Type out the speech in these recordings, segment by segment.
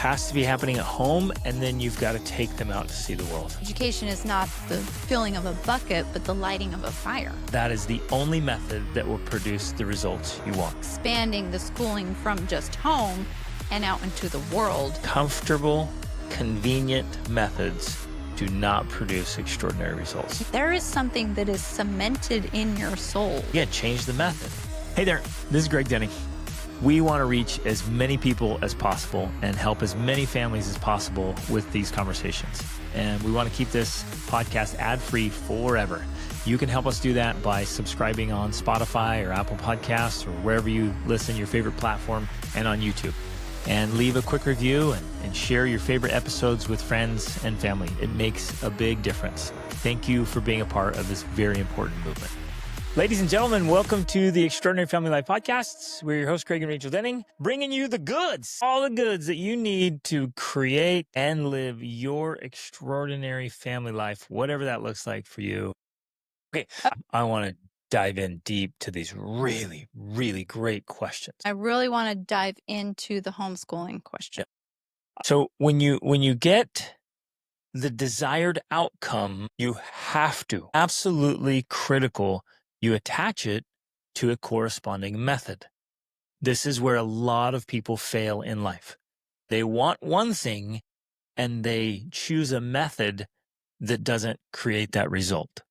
has to be happening at home, and then you've got to take them out to see the world. Education is not the filling of a bucket, but the lighting of a fire. That is the only method that will produce the results you want. Expanding the schooling from just home and out into the world. Comfortable, convenient methods do not produce extraordinary results. There is something that is cemented in your soul. Yeah, change the method. Hey there, this is Greg Denning. We want to reach as many people as possible and help as many families as possible with these conversations. And we want to keep this podcast ad-free forever. You can help us do that by subscribing on Spotify or Apple Podcasts or wherever you listen, your favorite platform, and on YouTube. And leave a quick review and share your favorite episodes with friends and family. It makes a big difference. Thank you for being a part of this very important movement. Ladies and gentlemen, welcome to the Extraordinary Family Life Podcasts. We're your hosts, Craig and Rachel Denning, bringing you the goods, all the goods that you need to create and live your extraordinary family life, whatever that looks like for you. Okay, I want to dive in deep to these really, really great questions. I really want to dive into the homeschooling question. So when you get the desired outcome, you have to, absolutely critical, you attach it to a corresponding method. This is where a lot of people fail in life. They want one thing and they choose a method that doesn't create that result.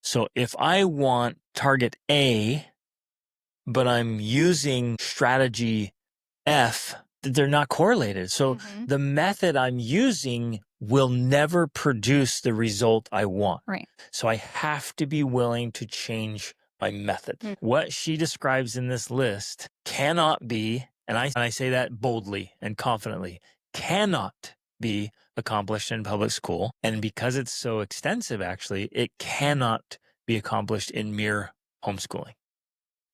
So if I want target A, but I'm using strategy F, they're not correlated. So the method I'm using will never produce the result I want. Right. So I have to be willing to change my method. What she describes in this list cannot be, and I say that boldly and confidently, cannot be accomplished in public school. And because it's so extensive, actually, it cannot be accomplished in mere homeschooling.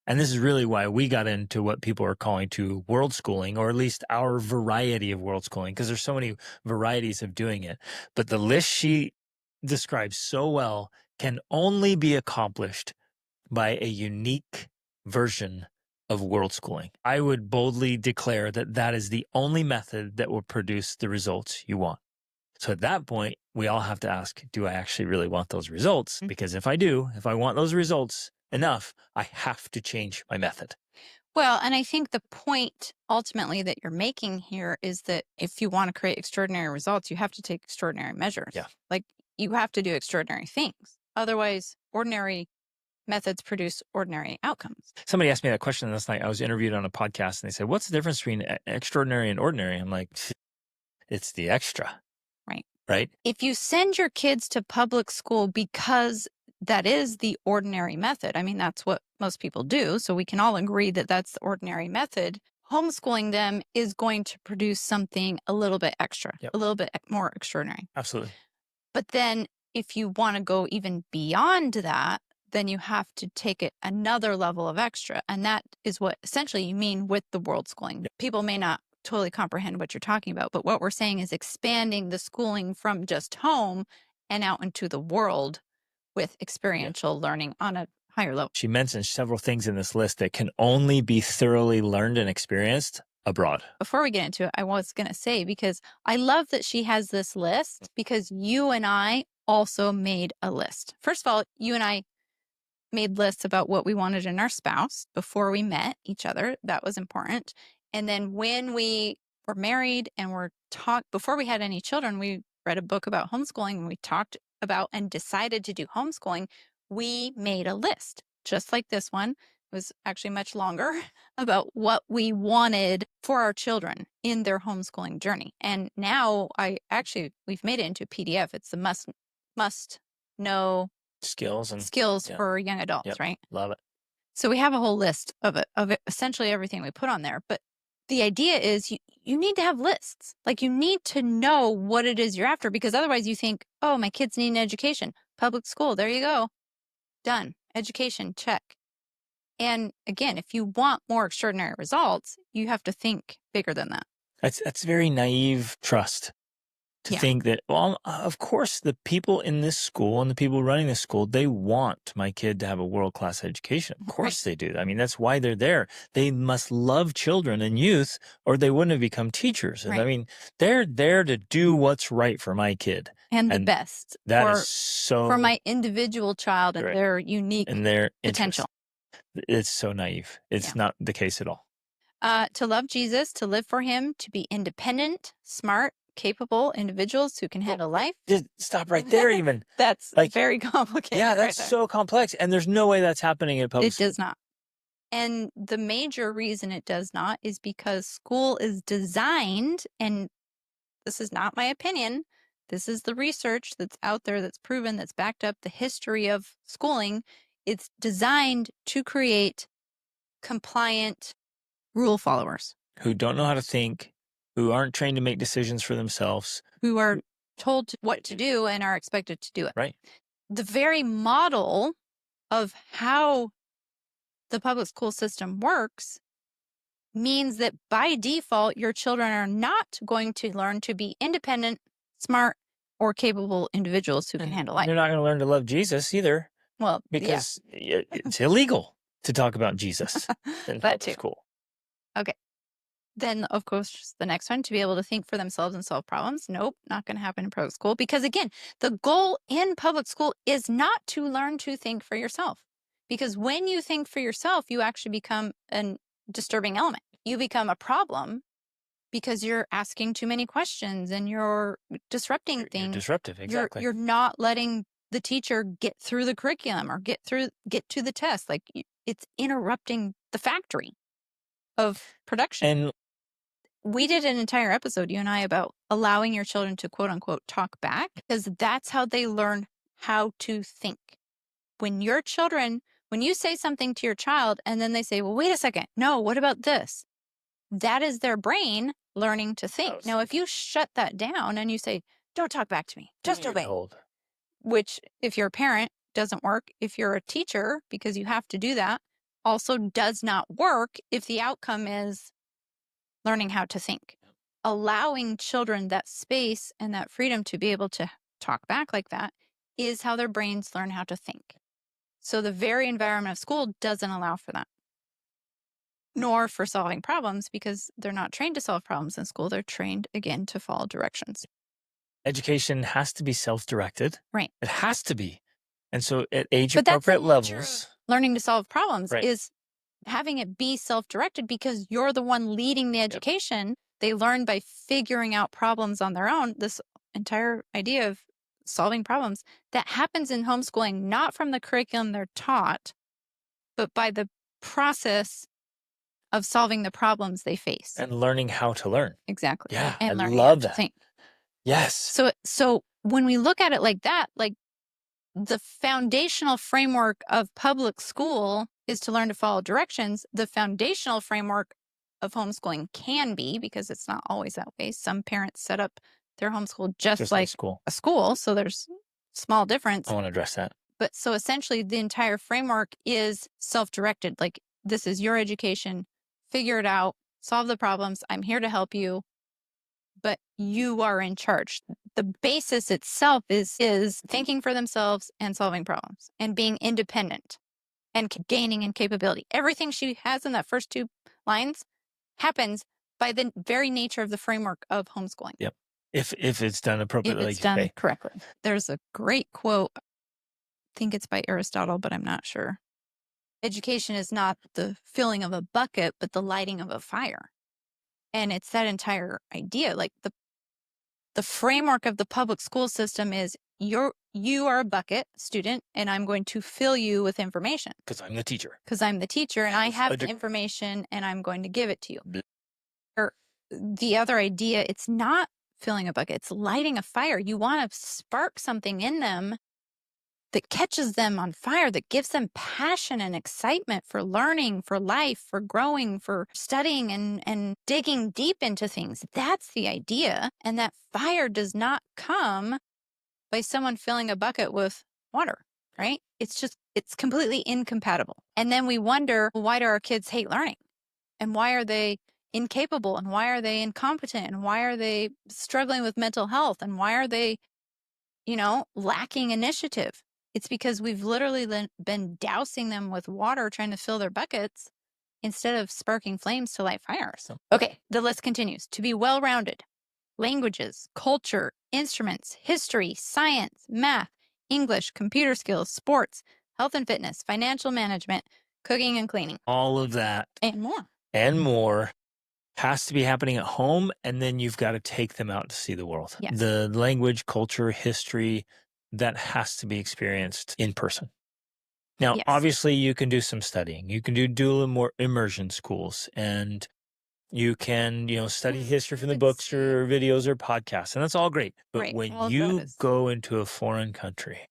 And this is really why we got into what people are calling to Worldschooling, or at least our variety of Worldschooling, because there's so many varieties of doing it. But the list she describes so well can only be accomplished by a unique version of Worldschooling. I would boldly declare that that is the only method that will produce the results you want. So at that point, we all have to ask, do I actually really want those results? Because if I do, if I want those results enough, I have to change my method. Well, and I think the point ultimately that you're making here is that if you want to create extraordinary results, you have to take extraordinary measures. Yeah. Like you have to do extraordinary things. Otherwise, ordinary methods produce ordinary outcomes. Somebody asked me that question last night. I was interviewed on a podcast and they said, what's the difference between extraordinary and ordinary? I'm like, it's the extra. Right? If you send your kids to public school because that is the ordinary method, I mean, that's what most people do. So we can all agree that that's the ordinary method. Homeschooling them is going to produce something a little bit extra, a little bit more extraordinary. Absolutely. But then if you want to go even beyond that, then you have to take it another level of extra. And that is what essentially you mean with the Worldschooling. People may not totally comprehend what you're talking about, but what we're saying is expanding the schooling from just home and out into the world with experiential learning on a higher level. She mentions several things in this list that can only be thoroughly learned and experienced abroad. Before we get into it, I was going to say, because I love that she has this list, because you and I also made a list. First of all, you and I made lists about what we wanted in our spouse before we met each other. That was important. And then when we were married and before we had any children, we read a book about homeschooling and we talked about and decided to do homeschooling. We made a list just like this one. It was actually much longer about what we wanted for our children in their homeschooling journey. And now we've made it into a PDF. It's the must know skills for young adults, right? Love it. So we have a whole list of essentially everything we put on there. But the idea is you need to have lists. Like you need to know what it is you're after, because otherwise you think, oh, my kids need an education. Public school, there you go. Done. Education, check. And again, if you want more extraordinary results, you have to think bigger than that. That's very naive trust. to Yeah. think that, well, of course, the people in this school and the people running this school, they want my kid to have a world-class education. Of course they do. I mean, that's why they're there. They must love children and youth, or they wouldn't have become teachers. And I Right. mean, they're there to do what's right for my kid. And the best That is for so my individual child and Right. their unique and their potential. interest. It's so naive. It's Yeah. not the case at all. To love Jesus, to live for him, to be independent, smart, capable individuals who can handle life. Just stop right there even. That's Like, very complicated. Yeah, right that's there. so complex. And there's no way that's happening in public It school. does not. And the major reason it does not is because school is designed, and this is not my opinion, this is the research that's out there that's proven, that's backed up the history of schooling. It's designed to create compliant rule followers Who don't know how to think, who aren't trained to make decisions for themselves. who are told what to do and are expected to do it. Right. The very model of how the public school system works means that by default, your children are not going to learn to be independent, smart, or capable individuals who can handle life. They're not going to learn to love Jesus either, Well, because it's illegal to talk about Jesus in that public too. school. Then, of course, the next one, to be able to think for themselves and solve problems. Nope, not going to happen in public school. Because again, the goal in public school is not to learn to think for yourself. Because when you think for yourself, you actually become a disturbing element. You become a problem because you're asking too many questions and you're disrupting You're things. disruptive, exactly. You're not letting the teacher get through the curriculum or get to the test. Like, it's interrupting the factory of production. And we did an entire episode, you and I, about allowing your children to quote unquote talk back, because that's how they learn how to think. When you say something to your child and then they say, well, wait a second, no, what about this? That is their brain learning to think. Now, if you shut that down and you say, don't talk back to me, just obey, which if you're a parent doesn't work. If you're a teacher, because you have to do that, also does not work if the outcome is learning how to think. Allowing children that space and that freedom to be able to talk back like that is how their brains learn how to think. So the very environment of school doesn't allow for that, nor for solving problems, because they're not trained to solve problems in school. They're trained, again, to follow directions. Education has to be self-directed. Right. It has to be. And so at age-appropriate levels, learning to solve problems Right. is having it be self-directed, because you're the one leading the education. They learn by figuring out problems on their own. This entire idea of solving problems that happens in homeschooling, not from the curriculum they're taught, but by the process of solving the problems they face. and learning how to learn. Exactly. Yeah, And I learning love how to that. think. Yes. So when we look at it like that, like, the foundational framework of public school is to learn to follow directions. The foundational framework of homeschooling can be, because it's not always that way. Some parents set up their homeschool just like school. a school. So there's small difference. I want to address that. But so essentially the entire framework is self-directed. Like, this is your education, figure it out, solve the problems. I'm here to help you, but you are in charge. The basis itself is thinking for themselves and solving problems and being independent and gaining in capability. Everything she has in that first two lines happens by the very nature of the framework of homeschooling. Yep. If it's done appropriately. If it's done correctly. There's a great quote, I think it's by Aristotle, but I'm not sure. Education is not the filling of a bucket, but the lighting of a fire. And it's that entire idea. Like, the framework of the public school system is you are a bucket student, and I'm going to fill you with information. Because I'm the teacher. And I have the information, and I'm going to give it to you. Or the other idea, it's not filling a bucket, it's lighting a fire. You want to spark something in them that catches them on fire, that gives them passion and excitement for learning, for life, for growing, for studying and digging deep into things. That's the idea. And that fire does not come by someone filling a bucket with water, right? It's completely incompatible. And then we wonder, why do our kids hate learning? And why are they incapable, and why are they incompetent, and why are they struggling with mental health, and why are they, lacking initiative? It's because we've literally been dousing them with water trying to fill their buckets instead of sparking flames to light fires. Okay, the list continues. To be well-rounded: languages, culture, instruments, history, science, math, English, computer skills, sports, health and fitness, financial management, cooking and cleaning. All of that and more. And more has to be happening at home, and then you've got to take them out to see the world. Yes. The language, culture, history, that has to be experienced in person. Now, Yes. obviously, you can do some studying. You can do dual immersion schools, and you can, study history from the books or videos or podcasts, and that's all great. But Right. when All of you those. go into a foreign country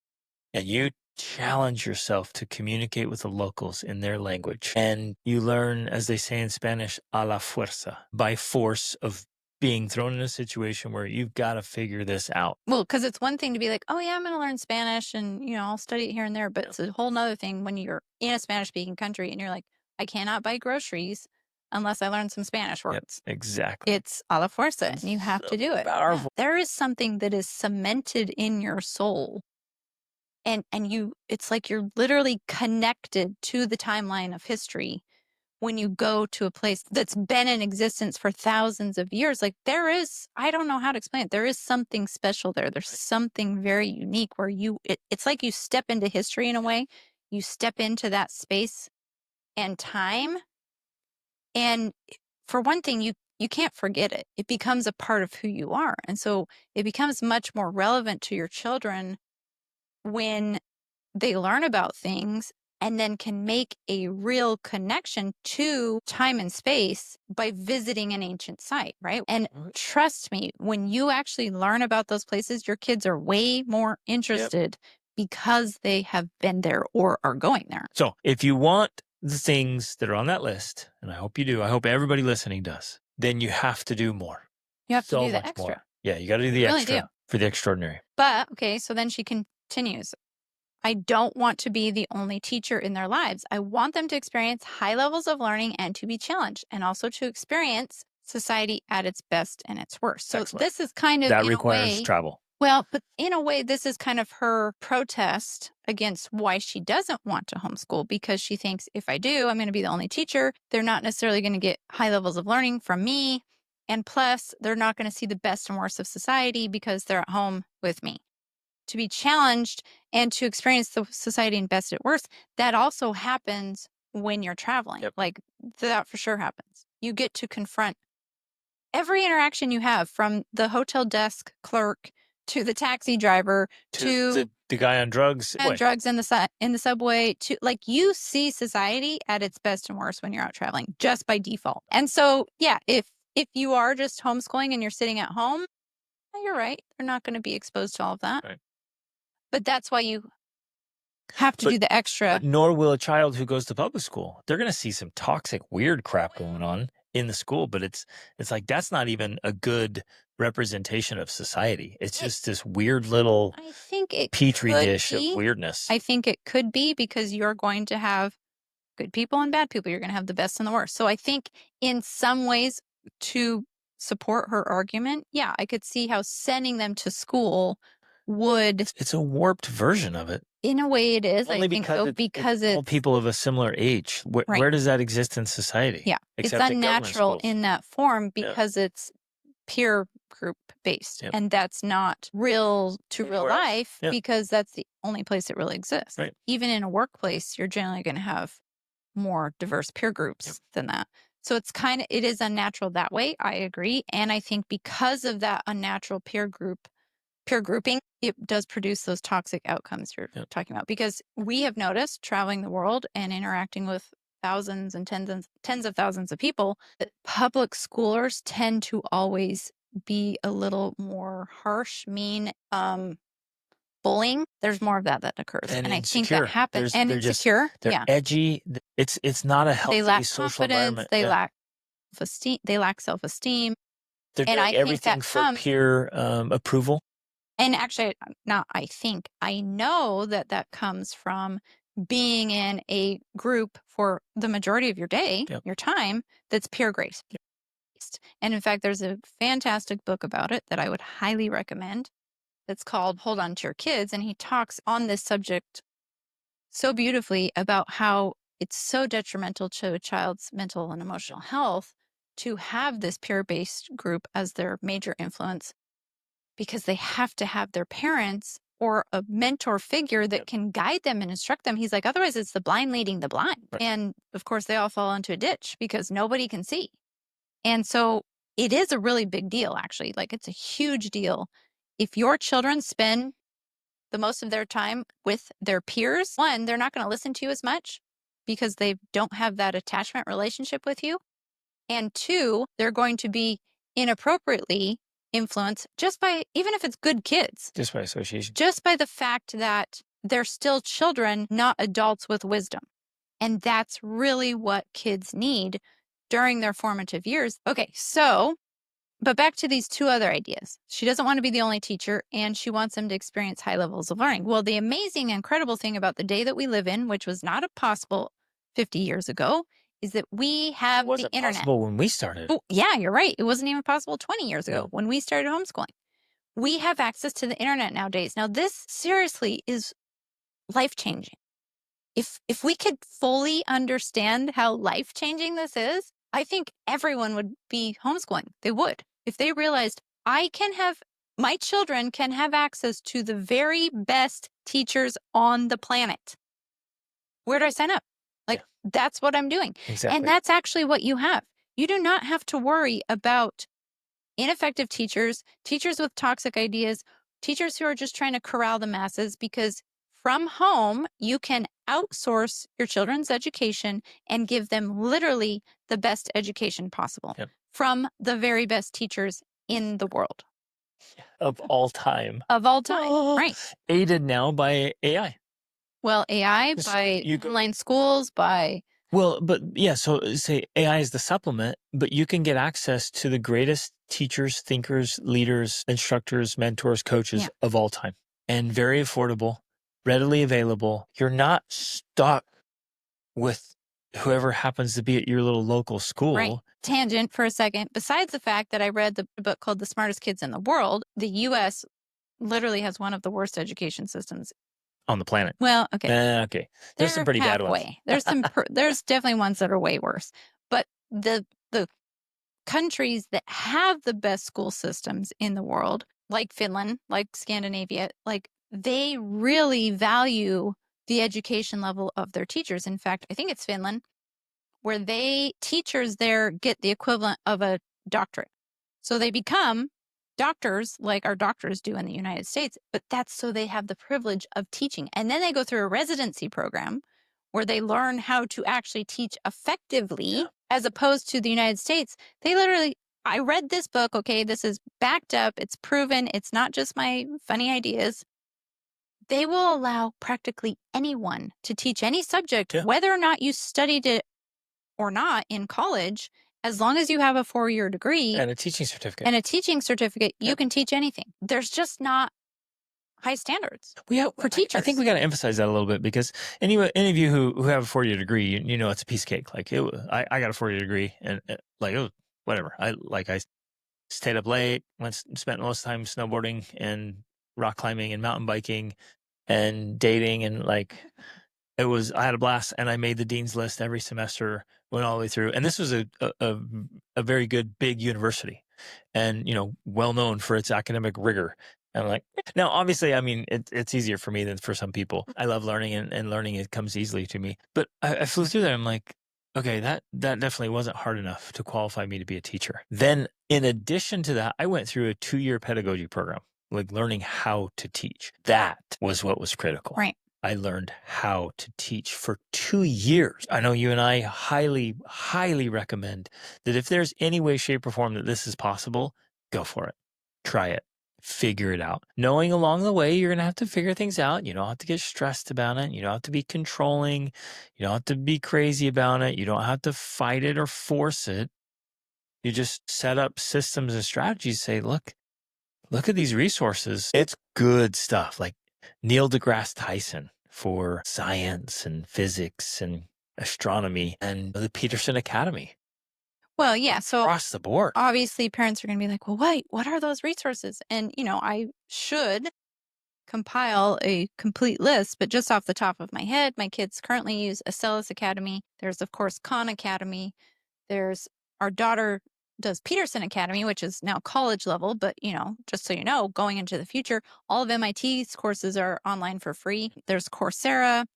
and you challenge yourself to communicate with the locals in their language, and you learn, as they say in Spanish, a la fuerza, by force of being thrown in a situation where you've got to figure this out. Well, because it's one thing to be like, oh yeah, I'm going to learn Spanish and, I'll study it here and there. But it's a whole nother thing when you're in a Spanish speaking country and you're like, I cannot buy groceries unless I learn some Spanish words. Yep, exactly. It's a la fuerza, and you have to do it. Powerful. Yeah. There is something that is cemented in your soul. And it's like you're literally connected to the timeline of history when you go to a place that's been in existence for thousands of years. Like I don't know how to explain it. There is something special there. There's something very unique where it's like you step into history in a way. You step into that space and time. And for one thing, you can't forget it. It becomes a part of who you are. And so it becomes much more relevant to your children when they learn about things and then can make a real connection to time and space by visiting an ancient site, right? And trust me, when you actually learn about those places, your kids are way more interested because they have been there or are going there. So if you want the things that are on that list, and I hope you do, I hope everybody listening does, then you have to do more. You have to do the much extra. More. Yeah, you got to do the extra for the extraordinary. But, okay, so then she continues. I don't want to be the only teacher in their lives. I want them to experience high levels of learning and to be challenged, and also to experience society at its best and its worst. So this is kind of, that requires travel. Well, but in a way, this is kind of her protest against why she doesn't want to homeschool, because she thinks if I do, I'm going to be the only teacher. They're not necessarily going to get high levels of learning from me. And plus, they're not going to see the best and worst of society because they're at home with me. To be challenged and to experience the society and best at worst, that also happens when you're traveling. Like that for sure happens. You get to confront every interaction you have, from the hotel desk clerk to the taxi driver to the guy on drugs, drugs in the subway, to like, you see society at its best and worst when you're out traveling just by default. And so, yeah, if you are just homeschooling and you're sitting at home, you're right. They're not going to be exposed to all of that. Right. But that's why you have to do the extra. Nor will a child who goes to public school. They're going to see some toxic, weird crap going on in the school, but it's like that's not even a good representation of society. It's just this weird little petri dish of weirdness. I think it could be, because you're going to have good people and bad people. You're going to have the best and the worst. So I think in some ways, to support her argument, yeah, I could see how sending them to school would. It's a warped version of it. In a way it is. Only I think so, because it's all people of a similar age. Where does that exist in society? Yeah. Except it's unnatural in that form, because it's peer group based. And that's not real to real life, because that's the only place it really exists. Right. Even in a workplace, you're generally going to have more diverse peer groups than that. So it is unnatural that way. I agree. And I think because of that unnatural peer grouping, it does produce those toxic outcomes you're talking about. Because we have noticed, traveling the world and interacting with thousands and tens of thousands of people, that public schoolers tend to always be a little more harsh, mean, bullying. There's more of that occurs, and I think that happens. And insecure, they're edgy. It's not a healthy social environment. They lack esteem. They lack self-esteem. They're doing everything for peer approval. And actually, I know that comes from being in a group for the majority of your day, your time, that's peer grace. list. And in fact, there's a fantastic book about it that I would highly recommend. It's called Hold On to Your Kids. And he talks on this subject so beautifully about how it's so detrimental to a child's mental and emotional health to have this peer-based group as their major influence, because they have to have their parents or a mentor figure that can guide them and instruct them. He's like, otherwise it's the blind leading the blind. Right. And of course they all fall into a ditch because nobody can see. And so it is a really big deal, actually. Like, it's a huge deal. If your children spend the most of their time with their peers, one, they're not going to listen to you as much because they don't have that attachment relationship with you. And two, they're going to be inappropriately influenced just by, even if it's good kids, Just by association. just by the fact that they're still children, not adults with wisdom. And that's really what kids need during their formative years. Okay, so, but back to these two other ideas. She doesn't want to be the only teacher, and she wants them to experience high levels of learning. Well, the amazing, incredible thing about the day that we live in, which was not possible 50 years ago, is that we have It wasn't the internet. possible when we started. Oh, yeah, you're right. It wasn't even possible 20 years ago Yeah. when we started homeschooling. We have access to the internet nowadays. Now, this seriously is life-changing. If we could fully understand how life-changing this is, I think everyone would be homeschooling. They would. If they realized my children can have access to the very best teachers on the planet. Where do I sign up? Like, that's what I'm doing. Exactly. And that's actually what you have. You do not have to worry about ineffective teachers, teachers with toxic ideas, teachers who are just trying to corral the masses, because from home, you can outsource your children's education and give them literally the best education possible from the very best teachers in the world. Of all time. Of all time, right. Aided now by AI. Well, AI, by online schools, by... Well, but yeah, so say AI is the supplement, but you can get access to the greatest teachers, thinkers, leaders, instructors, mentors, coaches of all time. And very affordable, readily available. You're not stuck with whoever happens to be at your little local school. Right. Tangent for a second. Besides the fact that I read the book called The Smartest Kids in the World, the U.S. literally has one of the worst education systems on the planet. Well, okay. Okay. There's some pretty bad ones. There's there's definitely ones that are way worse. But the countries that have the best school systems in the world, like Finland, like Scandinavia, like, they really value the education level of their teachers. In fact, I think it's Finland, where teachers there get the equivalent of a doctorate. So they become doctors like our doctors do in the United States, but that's so they have the privilege of teaching. And then they go through a residency program where they learn how to actually teach effectively, as opposed to the United States. They literally, I read this book, okay, this is backed up, it's proven, it's not just my funny ideas. They will allow practically anyone to teach any subject, whether or not you studied it or not in college. As long as you have a 4-year degree and a teaching certificate, you can teach anything. There's just not high standards for teachers. I think we got to emphasize that a little bit, because any of you who have a 4-year degree, you know, it's a piece of cake. Like, I got a 4-year degree, and like, it was whatever. I stayed up late, spent most of the time snowboarding and rock climbing and mountain biking and dating, and like, I had a blast, and I made the dean's list every semester, went all the way through. And this was a very good, big university, and, you know, well known for its academic rigor. And I'm like, now, obviously, I mean, it's easier for me than for some people. I love learning, and learning, it comes easily to me. But I flew through there. I'm like, okay, that definitely wasn't hard enough to qualify me to be a teacher. Then, in addition to that, I went through a 2-year pedagogy program, like learning how to teach. That was what was critical. Right. I learned how to teach for 2 years. I know you and I highly, highly recommend that if there's any way, shape, or form that this is possible, go for it. Try it. Figure it out. Knowing along the way, you're going to have to figure things out. You don't have to get stressed about it. You don't have to be controlling. You don't have to be crazy about it. You don't have to fight it or force it. You just set up systems and strategies. Say, look at these resources. It's good stuff. Like Neil deGrasse Tyson for science and physics and astronomy, and the Peterson Academy. Well, yeah. So across the board. obviously parents are going to be like, well, wait, what are those resources? And, I should compile a complete list, but just off the top of my head, my kids currently use Acellus Academy. There's, of course, Khan Academy. There's our daughter does Peterson Academy, which is now college level, but just so you know, going into the future, all of MIT's courses are online for free. There's Coursera.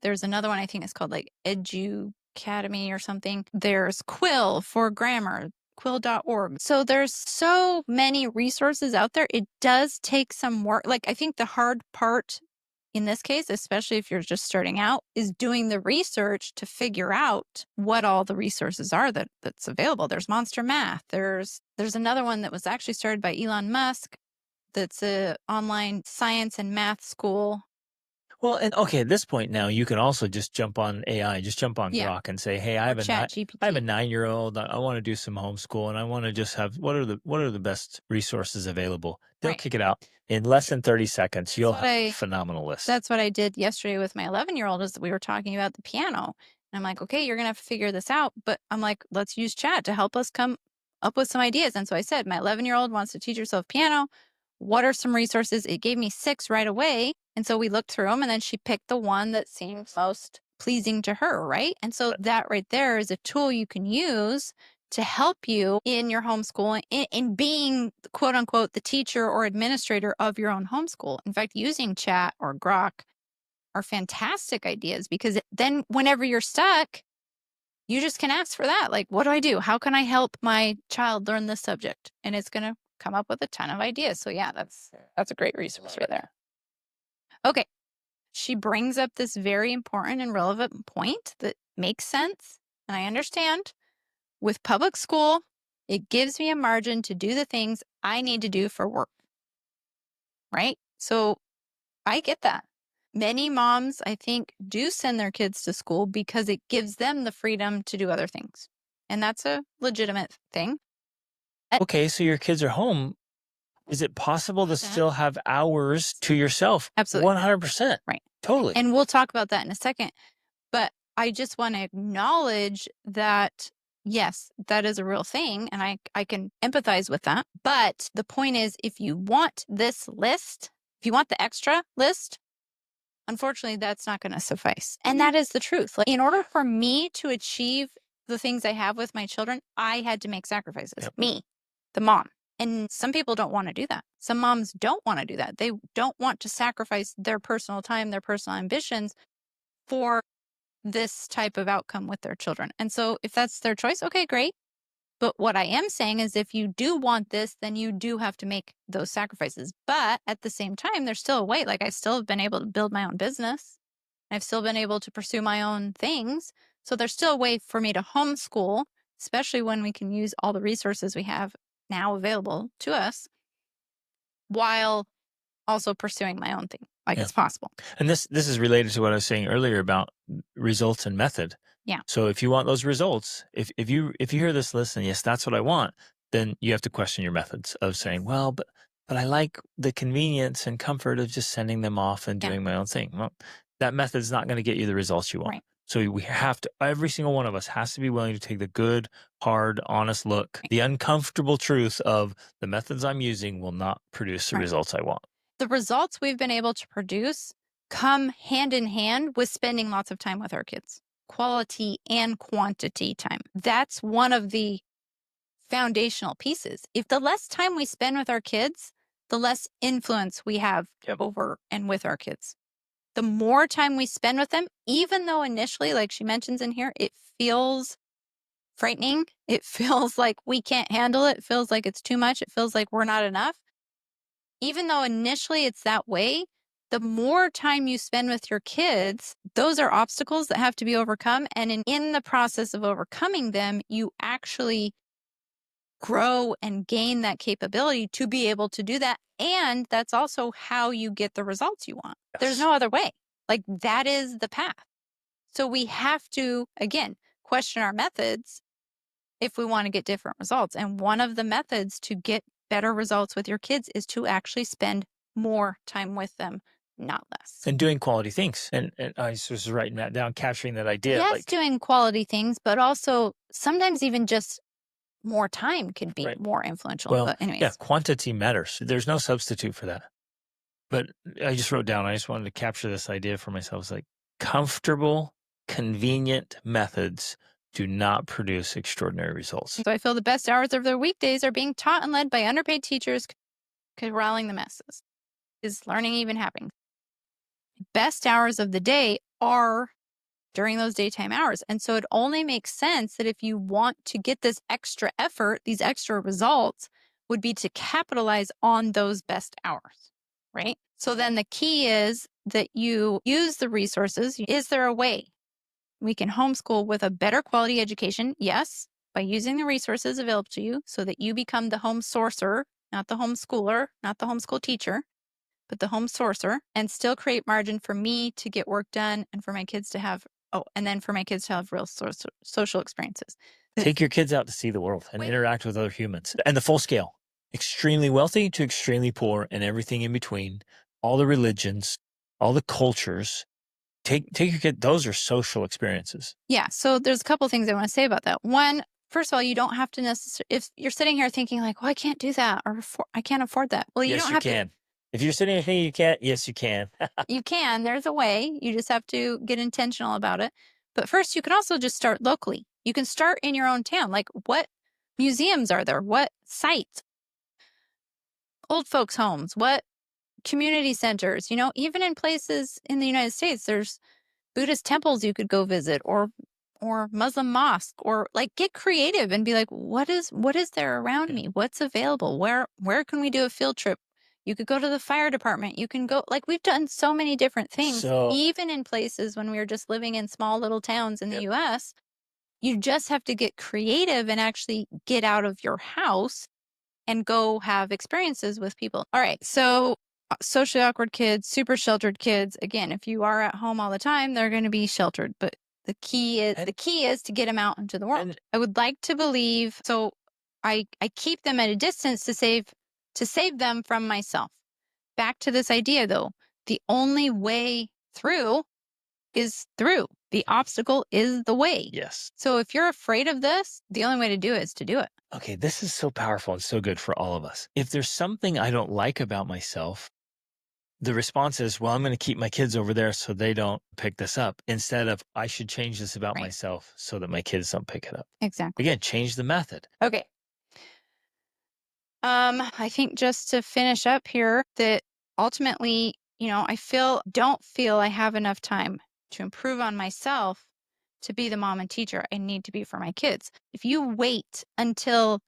There's another one I think it's called like Edu Academy or something. There's Quill for grammar, quill.org. So there's so many resources out there. It does take some work. Like I think the hard part in this case, especially if you're just starting out, is doing the research to figure out what all the resources are that's available. There's Monster Math. There's another one that was actually started by Elon Musk that's a online science and math school. Well, and okay, at this point now, you can also just jump on AI, just jump on Yeah. Grok and say, hey, I have a ChatGPT. 9-year-old. I want to do some homeschool and I want to just have what are the best resources available? They'll Right. kick it out in less than 30 seconds. You'll That's have what a phenomenal list. That's what I did yesterday with my 11-year-old is that we were talking about the piano. And I'm like, okay, you're going to have to figure this out. But I'm like, let's use chat to help us come up with some ideas. And so I said, my 11-year-old wants to teach herself piano. What are some resources? It gave me 6 right away. And so we looked through them and then she picked the one that seemed most pleasing to her, right? And so that right there is a tool you can use to help you in your homeschooling, in being, quote unquote, the teacher or administrator of your own homeschool. In fact, using chat or Grok are fantastic ideas because then whenever you're stuck, you just can ask for that. Like, what do I do? How can I help my child learn this subject? And it's going to come up with a ton of ideas. So yeah, that's a great resource right there. Okay. She brings up this very important and relevant point that makes sense. And I understand. With public school, it gives me a margin to do the things I need to do for work. Right? So I get that. Many moms, I think, do send their kids to school because it gives them the freedom to do other things. And that's a legitimate thing. Okay, so your kids are home. Is it possible to still have hours to yourself? Absolutely. 100%. Right. Totally. And we'll talk about that in a second. But I just want to acknowledge that, yes, that is a real thing. And I can empathize with that. But the point is, if you want this list, if you want the extra list, unfortunately, that's not going to suffice. And that is the truth. Like, in order for me to achieve the things I have with my children, I had to make sacrifices. Yep. Me, the mom. And some people don't want to do that. Some moms don't want to do that. They don't want to sacrifice their personal time, their personal ambitions for this type of outcome with their children. And so if that's their choice, okay, great. But what I am saying is if you do want this, then you do have to make those sacrifices. But at the same time, there's still a way. Like I still have been able to build my own business. I've still been able to pursue my own things. So there's still a way for me to homeschool, especially when we can use all the resources we have now available to us while also pursuing my own thing. Like it's possible. And this is related to what I was saying earlier about results and method. Yeah. So if you want those results, if you hear this list and yes, that's what I want, then you have to question your methods of saying, well, but I like the convenience and comfort of just sending them off and doing my own thing. Well, that method's not going to get you the results you want. Right. So we have to, every single one of us has to be willing to take the good, hard, honest look, the uncomfortable truth of the methods I'm using will not produce the results I want. The results we've been able to produce come hand in hand with spending lots of time with our kids, quality and quantity time. That's one of the foundational pieces. If the less time we spend with our kids, the less influence we have over and with our kids. The more time we spend with them, even though initially, like she mentions in here, it feels frightening. It feels like we can't handle it. It feels like it's too much. It feels like we're not enough. Even though initially it's that way, the more time you spend with your kids, those are obstacles that have to be overcome. And in the process of overcoming them, you actually grow and gain that capability to be able to do that. And that's also how you get the results you want. Yes. There's no other way. Like that is the path. So we have to, again, question our methods if we want to get different results. And one of the methods to get better results with your kids is to actually spend more time with them, not less. And doing quality things. And I was writing that down, capturing that idea. Yes, doing quality things, but also sometimes even just more time could be Right. more influential. Well, But anyways, yeah, quantity matters. There's no substitute for that. But I just wrote down, I just wanted to capture this idea for myself. It's like comfortable, convenient methods do not produce extraordinary results. so I feel the best hours of their weekdays are being taught and led by underpaid teachers corralling the masses. Is learning even happening? Best hours of the day are during those daytime hours. And so it only makes sense that if you want to get this extra effort, these extra results would be to capitalize on those best hours, right? So then the key is that you use the resources. Is there a way we can homeschool with a better quality education? Yes, by using the resources available to you so that you become the home sourcer, not the homeschooler, not the homeschool teacher, but the home sourcer, and still create margin for me to get work done and for my kids to have, and then for my kids to have real social experiences. Take your kids out to see the world and interact with other humans. And the full scale, extremely wealthy to extremely poor and everything in between, all the religions, all the cultures. Take your kid. Those are social experiences. Yeah. So there's a couple things I want to say about that. One, first of all, you don't have to necessarily, if you're sitting here thinking like, well, I can't do that or I can't afford that. Well, you Yes, don't you have can. to. If you're sitting here thinking you can't, yes, you can. You can. There's a way. You just have to get intentional about it. But first, you can also just start locally. You can start in your own town. Like, what museums are there? What sites? Old folks' homes? What community centers? Even in places in the United States, there's Buddhist temples you could go visit, or Muslim mosque, or like get creative and be like, what is there around me? What's available? Where can we do a field trip? You could go to the fire department. You can go, like, we've done so many different things, even in places when we were just living in small little towns in the US. You just have to get creative and actually get out of your house and go have experiences with people. All right. So socially awkward kids, super sheltered kids. Again, if you are at home all the time, they're going to be sheltered. But the key is to get them out into the world. I would like to believe. So I keep them at a distance to save them from myself. Back to this idea though, the only way through is through. The obstacle is the way. Yes. So if you're afraid of this, the only way to do it is to do it. Okay, this is so powerful and so good for all of us. If there's something I don't like about myself, the response is, well, I'm going to keep my kids over there so they don't pick this up, instead of I should change this about myself so that my kids don't pick it up. Exactly. Again, change the method. Okay. I think just to finish up here, that ultimately, I don't feel I have enough time to improve on myself to be the mom and teacher I need to be for my kids. If you wait until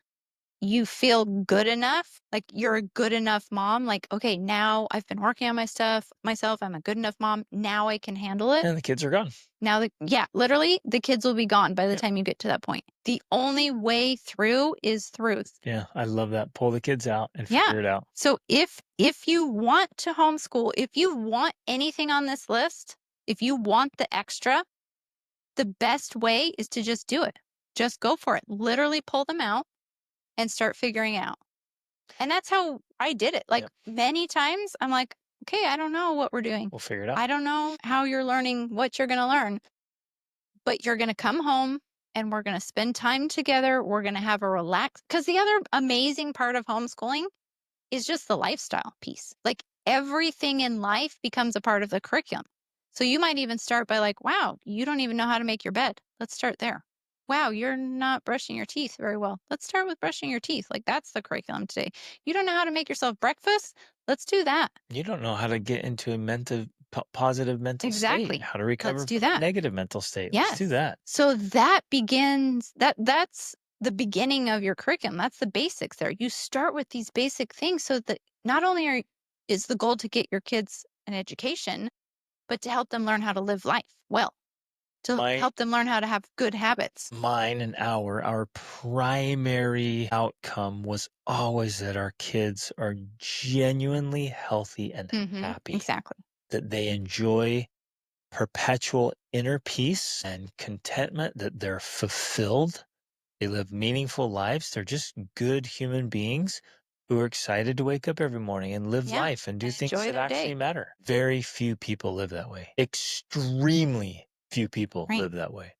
you feel good enough, like you're a good enough mom, like, okay, now I've been working on my stuff myself, I'm a good enough mom, now I can handle it. And the kids are gone. Now, literally, the kids will be gone by the time you get to that point. The only way through is through. Yeah, I love that. Pull the kids out and figure it out. So if you want to homeschool, if you want anything on this list, if you want the extra, the best way is to just do it. Just go for it. Literally pull them out and start figuring out. And that's how I did it. Like many times I'm like, okay, I don't know what we're doing. We'll figure it out. I don't know how you're learning, what you're going to learn, but you're going to come home and we're going to spend time together. We're going to have a relax. Because the other amazing part of homeschooling is just the lifestyle piece. Like everything in life becomes a part of the curriculum. So you might even start by like, wow, you don't even know how to make your bed. Let's start there. Wow, you're not brushing your teeth very well. Let's start with brushing your teeth. Like that's the curriculum today. You don't know how to make yourself breakfast? Let's do that. You don't know how to get into a positive mental state. How to recover from a negative mental state. Yes. Let's do that. So that begins, that's the beginning of your curriculum. That's the basics there. You start with these basic things so that not only is the goal to get your kids an education, but to help them learn how to live life well, to help them learn how to have good habits. Mine and our primary outcome was always that our kids are genuinely healthy and happy. Exactly. That they enjoy perpetual inner peace and contentment, that they're fulfilled. They live meaningful lives. They're just good human beings who are excited to wake up every morning and live life and do things that actually matter. Very few people live that way. Extremely few people live that way.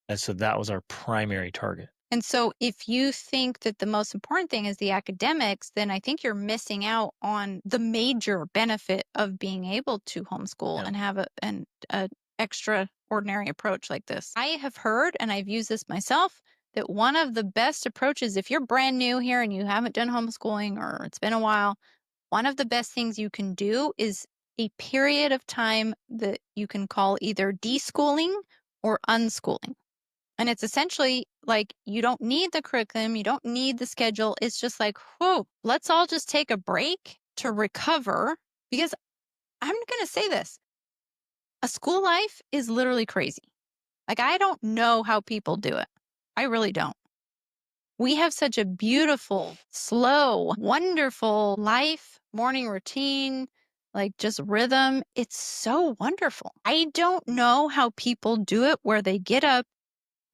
And so that was our primary target. And so if you think that the most important thing is the academics, then I think you're missing out on the major benefit of being able to homeschool Yeah. and have a extraordinary approach like this. I have heard, and I've used this myself, that one of the best approaches, if you're brand new here and you haven't done homeschooling or it's been a while, one of the best things you can do is a period of time that you can call either deschooling or unschooling. And it's essentially like you don't need the curriculum, you don't need the schedule. It's just like, whoa, let's all just take a break to recover. Because I'm going to say this, a school life is literally crazy. Like, I don't know how people do it. I really don't. We have such a beautiful, slow, wonderful life, morning routine, like just rhythm. It's so wonderful. I don't know how people do it where they get up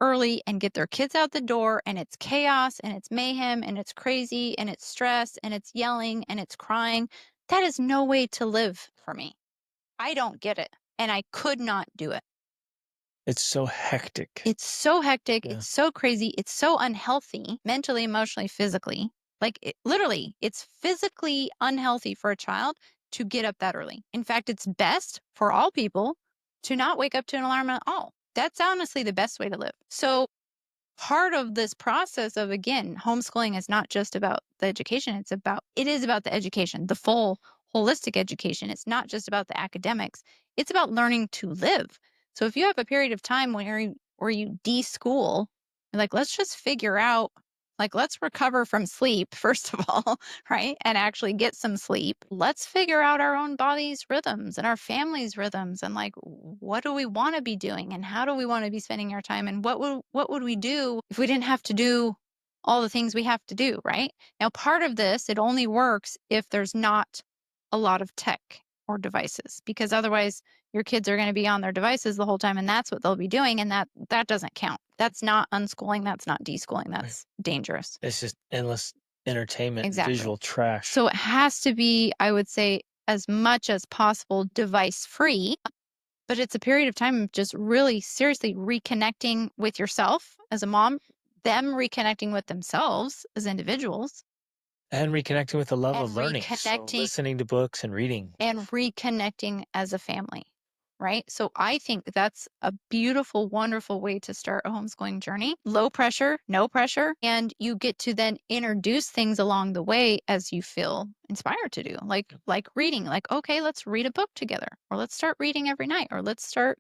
early and get their kids out the door and it's chaos and it's mayhem and it's crazy and it's stress and it's yelling and it's crying. That is no way to live for me. I don't get it. And I could not do it. It's so hectic. It's so hectic. Yeah. It's so crazy. It's so unhealthy mentally, emotionally, physically. Like literally, it's physically unhealthy for a child to get up that early. In fact, it's best for all people to not wake up to an alarm at all. That's honestly the best way to live. So part of this process of, again, homeschooling is not just about the education. It is about the education, the full holistic education. It's not just about the academics. It's about learning to live. So if you have a period of time where you deschool, you're like, let's just figure out, like, let's recover from sleep, first of all, right? And actually get some sleep. Let's figure out our own body's rhythms and our family's rhythms and like, what do we want to be doing and how do we want to be spending our time and what would we do if we didn't have to do all the things we have to do, right? Now, part of this, it only works if there's not a lot of tech or devices, because otherwise your kids are going to be on their devices the whole time and that's what they'll be doing, and that doesn't count. That's not unschooling, that's not deschooling, that's dangerous. It's just endless entertainment, Exactly. visual trash. So it has to be, I would say, as much as possible device free, but it's a period of time of just really seriously reconnecting with yourself as a mom, them reconnecting with themselves as individuals, And reconnecting with the love and of learning. So reconnecting listening to books and reading. and reconnecting as a family, right? So I think that's a beautiful, wonderful way to start a homeschooling journey. Low pressure, no pressure. And you get to then introduce things along the way as you feel inspired to do, like reading, like, okay, let's read a book together, or let's start reading every night, or let's start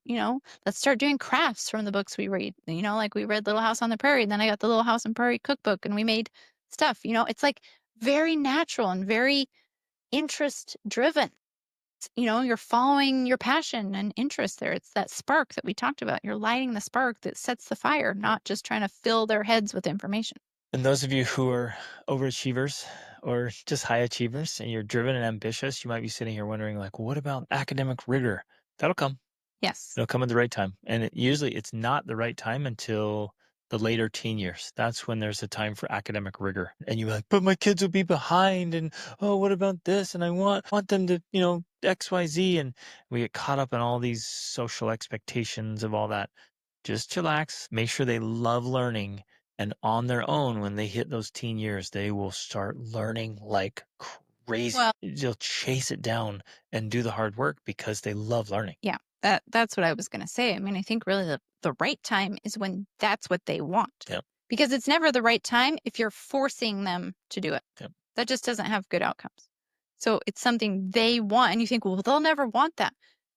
doing crafts from the books we read. Like we read Little House on the Prairie, and then I got the Little House on Prairie cookbook and we made stuff. It's like very natural and very interest driven. You're following your passion and interest there. It's that spark that we talked about. You're lighting the spark that sets the fire, not just trying to fill their heads with information. And those of you who are overachievers or just high achievers and you're driven and ambitious, you might be sitting here wondering, like, what about academic rigor? That'll come. Yes. It'll come at the right time. And usually it's not the right time until the later teen years. That's when there's a time for academic rigor. And you're like, but my kids will be behind. And, oh, what about this? And I want them to, XYZ. And we get caught up in all these social expectations of all that. Just chillax. Make sure they love learning. And on their own, when they hit those teen years, they will start learning like crazy. Well, they'll chase it down and do the hard work because they love learning. yeah, that's what I was going to say. I mean, I think really the right time is when that's what they want. Yep. Because it's never the right time if you're forcing them to do it. Yep. That just doesn't have good outcomes. So it's something they want. And you think, well, they'll never want that.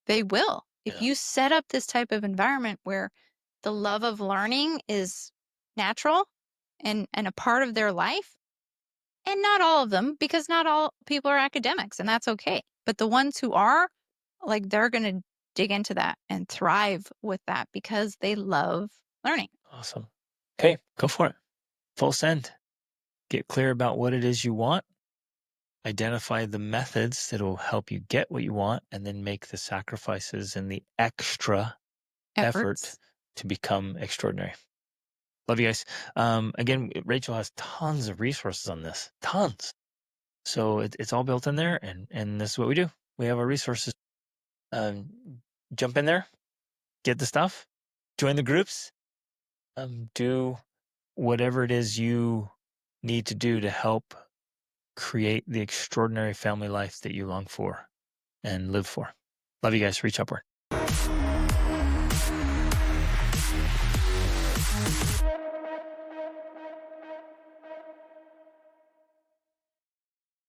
They will. If Yeah. you set up this type of environment where the love of learning is natural and a part of their life, and not all of them, because not all people are academics, and that's okay. But the ones who are, like, they're going to dig into that and thrive with that because they love learning. Awesome. Okay, go for it. Full send. Get clear about what it is you want. Identify the methods that will help you get what you want, and then make the sacrifices and the extra Efforts. effort to become extraordinary. Love you guys. Again, Rachel has tons of resources on this. Tons. So it's all built in there, and this is what we do. We have our resources. Jump in there, get the stuff, join the groups, do whatever it is you need to do to help create the extraordinary family life that you long for and live for. Love you guys. Reach upward.